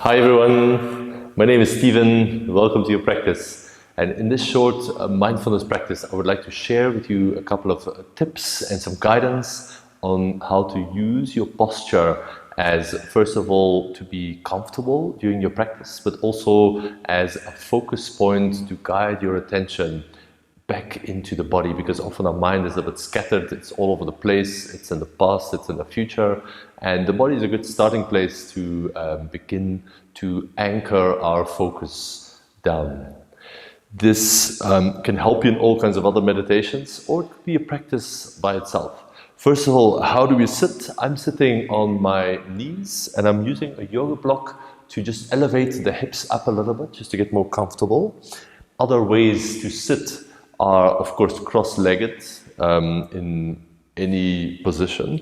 Hi everyone, my name is Steven. Welcome to your practice. And in this short mindfulness practice, I would like to share with you a couple of tips and some guidance on how to use your posture as, first of all, to be comfortable during your practice, but also as a focus point to guide your attention back into the body, because often our mind is a bit scattered, it's all over the place, it's in the past, it's in the future, and the body is a good starting place to begin to anchor our focus down. This can help you in all kinds of other meditations, or it could be a practice by itself. First of all, how do we sit? I'm sitting on my knees and I'm using a yoga block to just elevate the hips up a little bit, just to get more comfortable. Other ways to sit are, of course, cross-legged in any position.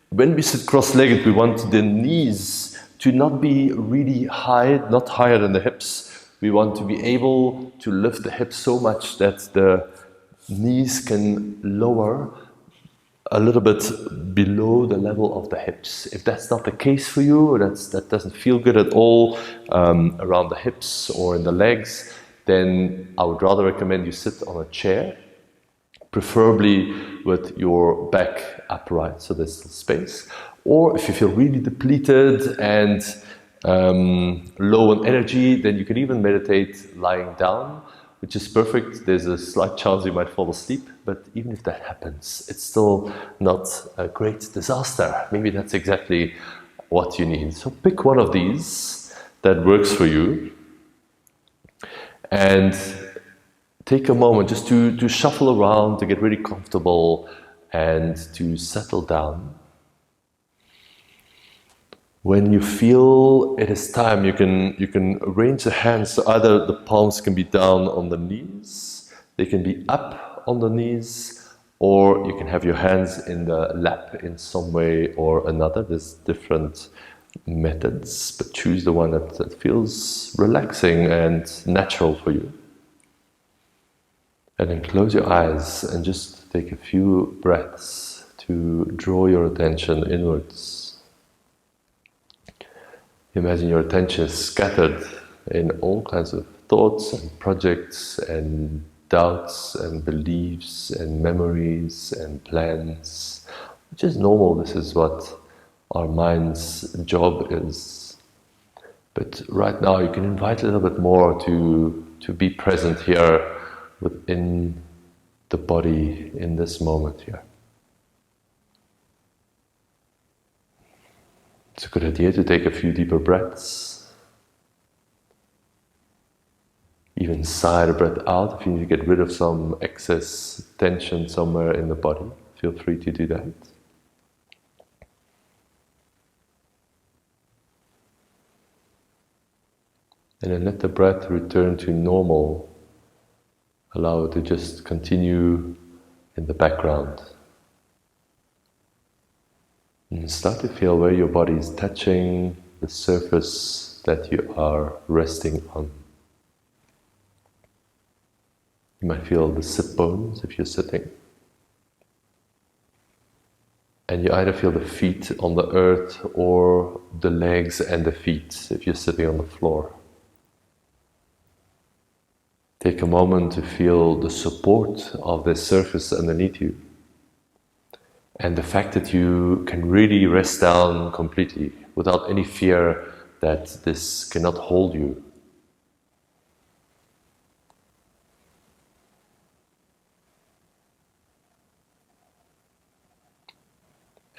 When we sit cross-legged, we want the knees to not be really high, not higher than the hips. We want to be able to lift the hips so much that the knees can lower a little bit below the level of the hips. If that's not the case for you, or that doesn't feel good at all around the hips or in the legs, then I would rather recommend you sit on a chair, preferably with your back upright, so there's still space. Or if you feel really depleted and low on energy, then you can even meditate lying down, which is perfect. There's a slight chance you might fall asleep, but even if that happens, it's still not a great disaster. Maybe that's exactly what you need. So pick one of these that works for you, and take a moment just to shuffle around, to get really comfortable and to settle down. When you feel it is time, you can arrange the hands so either the palms can be down on the knees, they can be up on the knees, or you can have your hands in the lap in some way or another. There's different methods, but choose the one that feels relaxing and natural for you. And then close your eyes and just take a few breaths to draw your attention inwards. Imagine your attention is scattered in all kinds of thoughts and projects and doubts and beliefs and memories and plans, which is normal. This is what our mind's job is. But right now you can invite a little bit more to be present here within the body in this moment here. It's a good idea to take a few deeper breaths. Even sigh the breath out if you need to get rid of some excess tension somewhere in the body. Feel free to do that. And then let the breath return to normal. Allow it to just continue in the background. And start to feel where your body is touching the surface that you are resting on. You might feel the sit bones if you're sitting. And you either feel the feet on the earth or the legs and the feet if you're sitting on the floor. Take a moment to feel the support of the surface underneath you, and the fact that you can really rest down completely without any fear that this cannot hold you.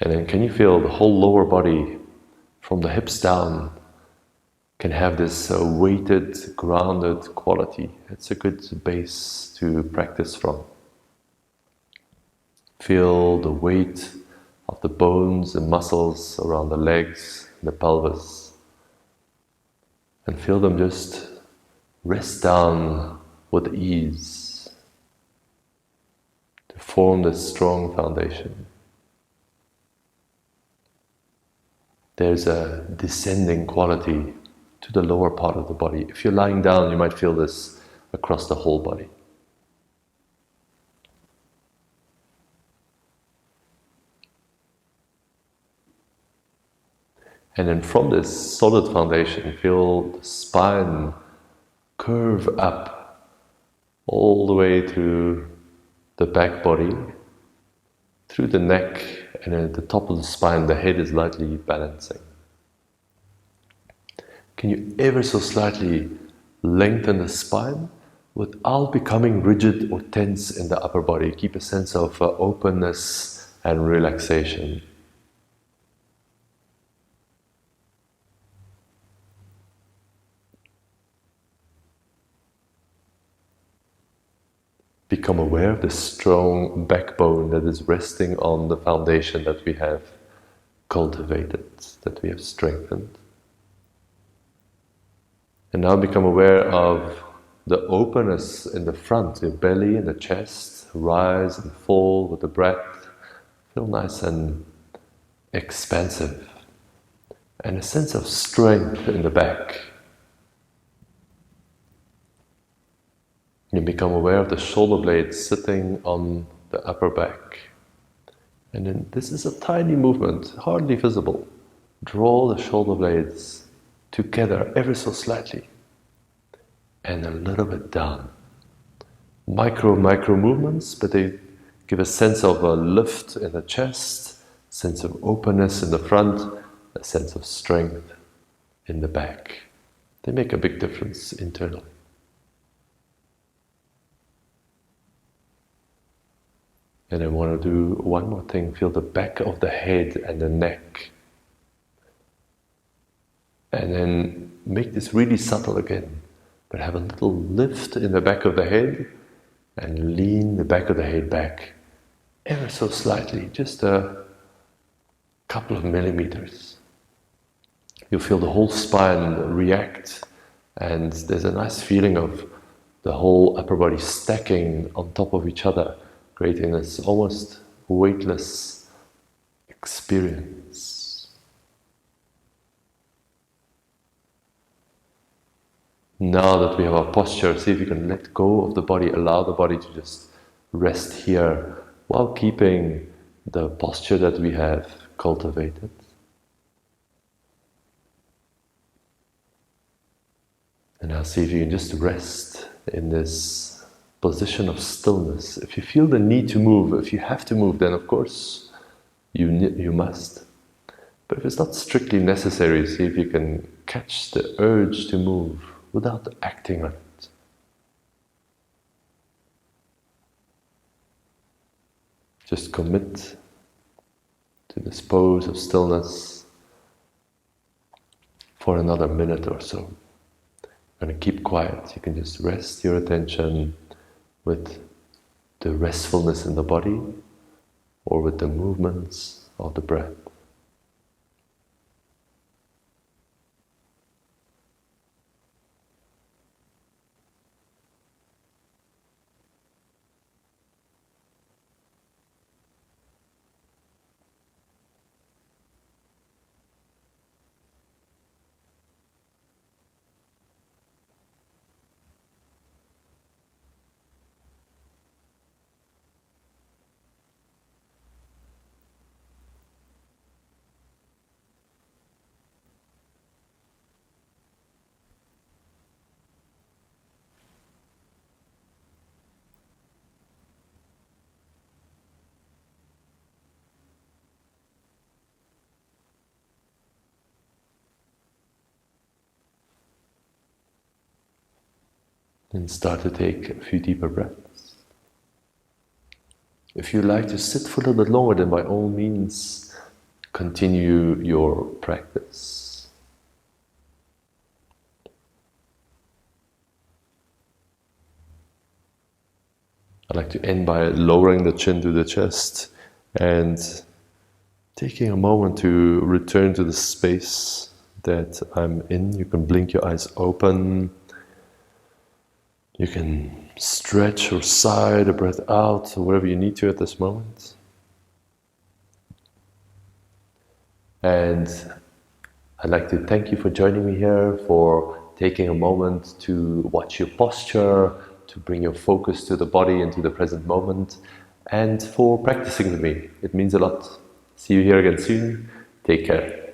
And then can you feel the whole lower body from the hips down can have this weighted, grounded quality. It's a good base to practice from. Feel the weight of the bones and muscles around the legs, the pelvis, and feel them just rest down with ease to form this strong foundation. There's a descending quality to the lower part of the body. If you're lying down, you might feel this across the whole body. And then from this solid foundation, feel the spine curve up all the way through the back body, through the neck, and then at the top of the spine, the head is lightly balancing. Can you ever so slightly lengthen the spine without becoming rigid or tense in the upper body? Keep a sense of openness and relaxation. Become aware of the strong backbone that is resting on the foundation that we have cultivated, that we have strengthened. And now become aware of the openness in the front, your belly and the chest, rise and fall with the breath. Feel nice and expansive. And a sense of strength in the back. You become aware of the shoulder blades sitting on the upper back. And then this is a tiny movement, hardly visible. Draw the shoulder blades together ever so slightly. And a little bit down. Micro movements, but they give a sense of a lift in the chest, sense of openness in the front, a sense of strength in the back. They make a big difference internally. And I want to do one more thing. Feel the back of the head and the neck. And then make this really subtle again. But have a little lift in the back of the head and lean the back of the head back ever so slightly, just a couple of millimeters. You'll feel the whole spine react, and there's a nice feeling of the whole upper body stacking on top of each other, creating this almost weightless experience. Now that we have our posture, see if you can let go of the body, allow the body to just rest here while keeping the posture that we have cultivated. And now see if you can just rest in this position of stillness. If you feel the need to move, if you have to move, then of course you must. But if it's not strictly necessary, see if you can catch the urge to move without acting on it. Just commit to this pose of stillness for another minute or so. I'm going to keep quiet. You can just rest your attention with the restfulness in the body or with the movements of the breath. Then start to take a few deeper breaths. If you like to sit for a little bit longer, then by all means continue your practice. I like to end by lowering the chin to the chest and taking a moment to return to the space that I'm in. You can blink your eyes open. You can stretch or sigh the breath out, or whatever you need to at this moment. And I'd like to thank you for joining me here, for taking a moment to watch your posture, to bring your focus to the body and to the present moment, and for practicing with me. It means a lot. See you here again soon. Take care.